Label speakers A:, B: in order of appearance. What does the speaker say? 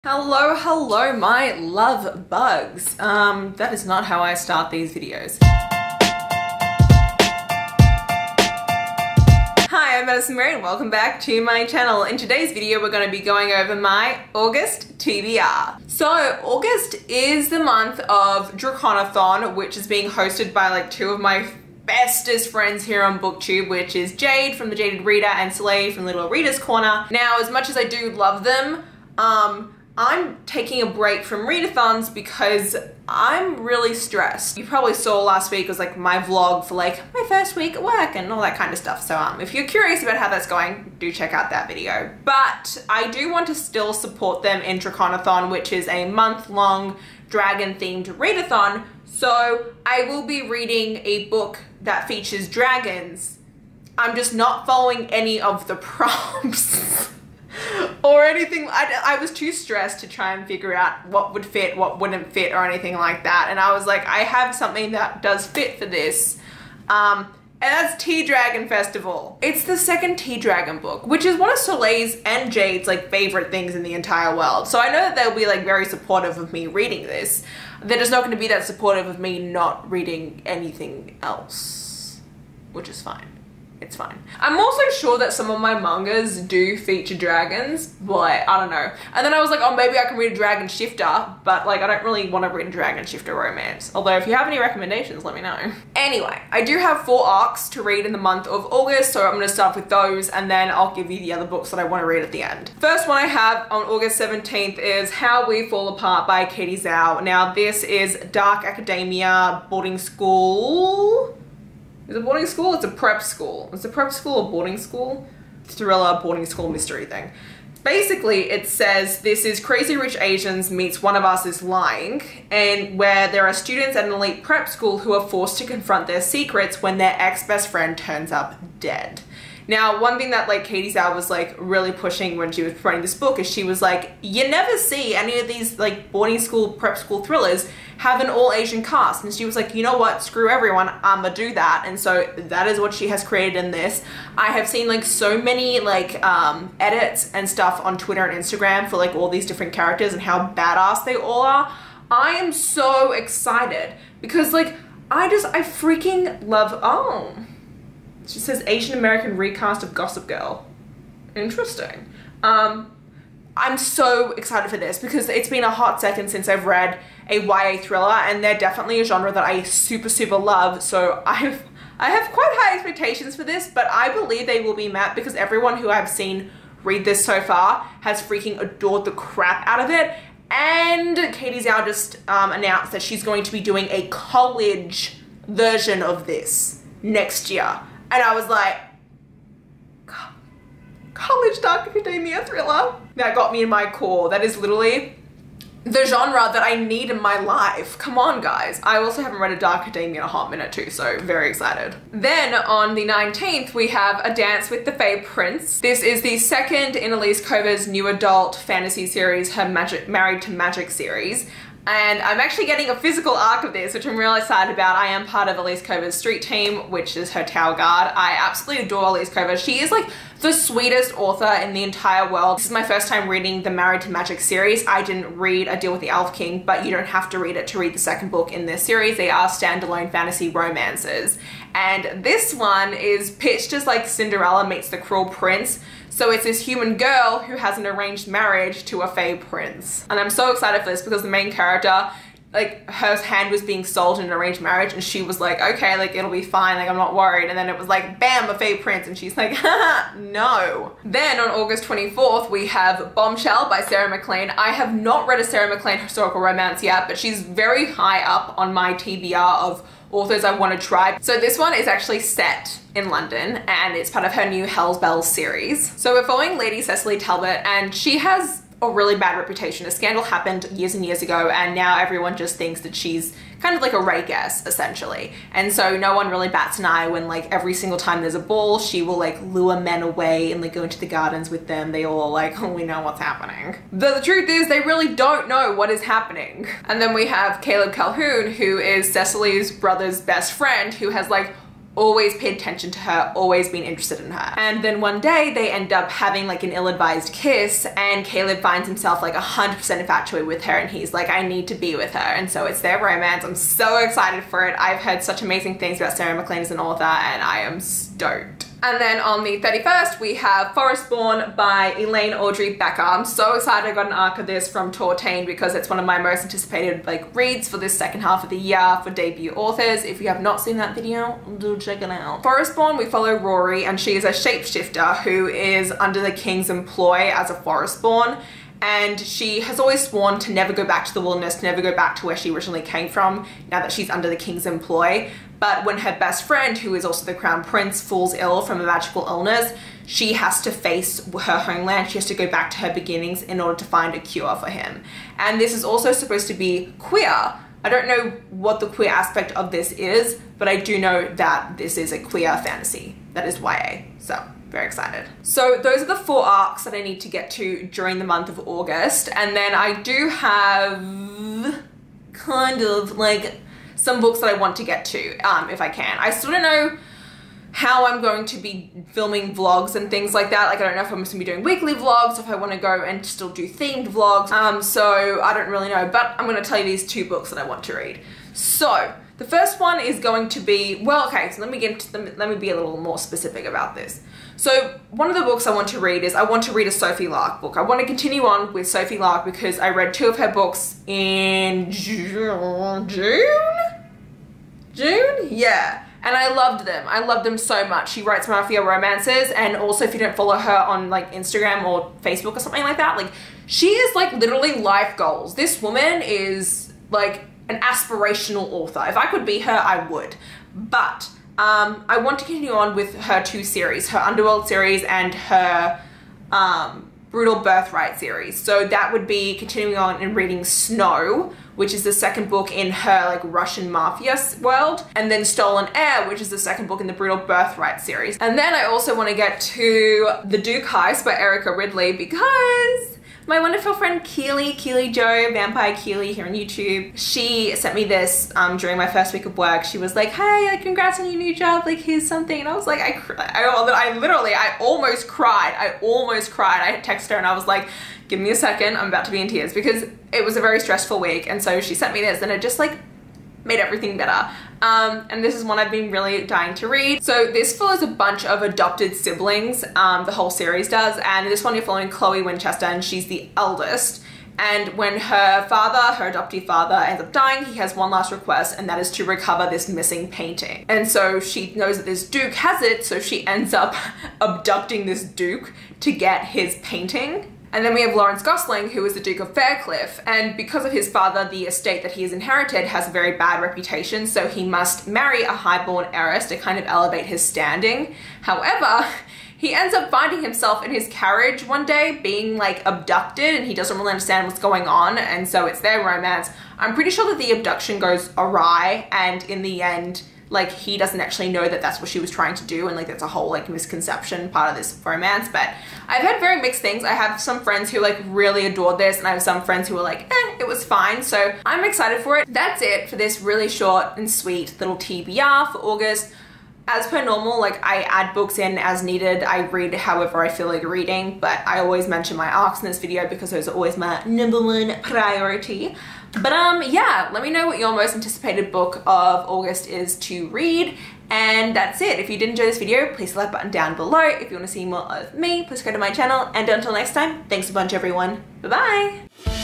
A: Hello, hello, my love bugs. That is not how I start these videos. Hi, I'm ɪɪrsᴛᴏ and welcome back to my channel. In today's video, we're going to be going over my August TBR. So, August is the month of Draconathon, which is being hosted by like two of my bestest friends here on BookTube, which is Jade from The Jaded Reader and Soleil from Little Reader's Corner. Now, as much as I do love them, I'm taking a break from readathons because I'm really stressed. You probably saw last week was like my vlog for like my first week at work and all that kind of stuff. So if you're curious about how that's going, do check out that video. But I do want to still support them in Draconathon, which is a month-long dragon-themed readathon. So I will be reading a book that features dragons. I'm just not following any of the prompts. Or anything. I was too stressed to try and figure out what would fit, what wouldn't fit, or anything like that. And I was like, I have something that does fit for this. And that's Tea Dragon Festival. It's the second Tea Dragon book, which is one of Soleil's and Jade's like favorite things in the entire world. So I know that they'll be like very supportive of me reading this. They're just not going to be that supportive of me not reading anything else, which is fine. It's fine. I'm also sure that some of my mangas do feature dragons, but I don't know. And then I was like, oh, maybe I can read a dragon shifter, but like I don't really want to read a dragon shifter romance. Although if you have any recommendations, let me know. Anyway, I do have 4 arcs to read in the month of August, so I'm going to start with those and then I'll give you the other books that I want to read at the end. First one I have on August 17th is How We Fall Apart by Katie Zhao. Now this is dark academia boarding school. Is it boarding school? It's a prep school. Is it prep school or boarding school? Thriller boarding school mystery thing. Basically, it says this is Crazy Rich Asians meets One of Us is Lying, and where there are students at an elite prep school who are forced to confront their secrets when their ex-best friend turns up dead. Now, one thing that like Katie Zhao was like really pushing when she was writing this book is she was like, you never see any of these like boarding school, prep school thrillers have an all Asian cast. And she was like, you know what, screw everyone, I'ma do that. And so that is what she has created in this. I have seen like so many like edits and stuff on Twitter and Instagram for like all these different characters and how badass they all are. I am so excited because like, I freaking love, she says Asian American recast of Gossip Girl. Interesting. I'm so excited for this because it's been a hot second since I've read a YA thriller and they're definitely a genre that I super love. So I have quite high expectations for this, but I believe they will be met because everyone who I've seen read this so far has freaking adored the crap out of it. And Katie Zhao just announced that she's going to be doing a college version of this next year. And I was like, college dark academia thriller. That got me in my core. That is literally the genre that I need in my life. Come on, guys. I also haven't read a dark academia in a hot minute too, so very excited. Then on the 19th, we have A Dance with the Fae Prince. This is the second in Elise Kova's new adult fantasy series, her Married to Magic series. And I'm actually getting a physical arc of this, which I'm really excited about. I am part of Elise Kova's street team, which is her Tower Guard. I absolutely adore Elise Kova. She is like the sweetest author in the entire world. This is my first time reading the Married to Magic series. I didn't read A Deal with the Elf King, but you don't have to read it to read the second book in this series. They are standalone fantasy romances. And this one is pitched as like Cinderella meets the Cruel Prince. So it's this human girl who has an arranged marriage to a fae prince. And I'm so excited for this because the main character, like her hand was being sold in an arranged marriage and she was like, okay, like it'll be fine, like I'm not worried. And then it was like, bam, a fae prince. And she's like, haha, no. Then on August 24th, we have Bombshell by Sarah Maclean. I have not read a Sarah Maclean historical romance yet, but she's very high up on my TBR of authors I want to try. So this one is actually set in London and it's part of her new Hell's Bells series. So we're following Lady Cecily Talbot and she has a really bad reputation. A scandal happened years and years ago and now everyone just thinks that she's kind of like a Ray guess essentially. And so no one really bats an eye when like every single time there's a ball, she will like lure men away and like go into the gardens with them. They all are like, oh, we know what's happening. The truth is they really don't know what is happening. And then we have Caleb Calhoun, who is Cecily's brother's best friend, who has like always paid attention to her, always been interested in her. And then one day they end up having like an ill-advised kiss, and Caleb finds himself like 100% infatuated with her, and he's like, I need to be with her. And so it's their romance. I'm so excited for it. I've heard such amazing things about Sarah Maclean as an author, and I am stoked. And then on the 31st, we have Forestborn by Elayne, Audrey, Becker. I'm so excited I got an arc of this from tor_tained because it's one of my most anticipated like reads for this second half of the year for debut authors. If you have not seen that video, do check it out. Forestborn, we follow Rory, and she is a shapeshifter who is under the king's employ as a Forestborn. And she has always sworn to never go back to the wilderness, to never go back to where she originally came from, now that she's under the king's employ. But when her best friend, who is also the crown prince, falls ill from a magical illness, she has to face her homeland. She has to go back to her beginnings in order to find a cure for him. And this is also supposed to be queer. I don't know what the queer aspect of this is, but I do know that this is a queer fantasy that is YA. So very excited. So those are the 4 arcs that I need to get to during the month of August. And then I do have kind of like some books that I want to get to, if I can. I still don't know how I'm going to be filming vlogs and things like that. Like, I don't know if I'm just gonna be doing weekly vlogs, if I want to go and still do themed vlogs. So I don't really know, but I'm gonna tell you these 2 books that I want to read. So the first one is going to be, well, okay, so let me be a little more specific about this. So one of the books I want to read is, I want to read a Sophie Lark book. I want to continue on with Sophie Lark because I read 2 of her books in June? Yeah. And I loved them. I loved them so much. She writes mafia romances, and also if you don't follow her on like Instagram or Facebook or something like that, like she is like literally life goals. This woman is like an aspirational author. If I could be her, I would. But I want to continue on with her 2 series, her Underworld series and her Brutal Birthright series. So that would be continuing on and reading Snow, which is the 2nd book in her like Russian mafia world, and then Stolen Heir, which is the 2nd book in the Brutal Birthright series. And then I also want to get to The Duke Heist by Erica Ridley because my wonderful friend Keely Joe, Vampire Keely here on YouTube, she sent me this during my first week of work. She was like, hey, like, congrats on your new job, like here's something. And I was like, I almost cried. I texted her and I was like, give me a second, I'm about to be in tears, because it was a very stressful week. And so she sent me this and it just like made everything better. And this is one I've been really dying to read. So this follows a bunch of adopted siblings, the whole series does, and this one you're following Chloe Winchester, and she's the eldest. And when her father, her adoptive father, ends up dying, he has one last request, and that is to recover this missing painting. And so she knows that this duke has it, so she ends up abducting this duke to get his painting. And then we have Lawrence Gosling, who is the Duke of Faircliff, and because of his father, the estate that he has inherited has a very bad reputation, so he must marry a highborn heiress to kind of elevate his standing. However, he ends up finding himself in his carriage one day being like abducted, and he doesn't really understand what's going on, and so it's their romance. I'm pretty sure that the abduction goes awry, and in the end, like, he doesn't actually know that that's what she was trying to do, and like that's a whole like misconception part of this romance. But I've had very mixed things. I have some friends who like really adored this, and I have some friends who were like, it was fine. So I'm excited for it. That's it for this really short and sweet little TBR for August. As per normal, like, I add books in as needed. I read however I feel like reading, but I always mention my arcs in this video because those are always my #1 priority. But yeah, let me know what your most anticipated book of August is to read. And that's it. If you did enjoy this video, please hit the like button down below. If you want to see more of me, please go to my channel. And until next time, thanks a bunch, everyone. Bye-bye.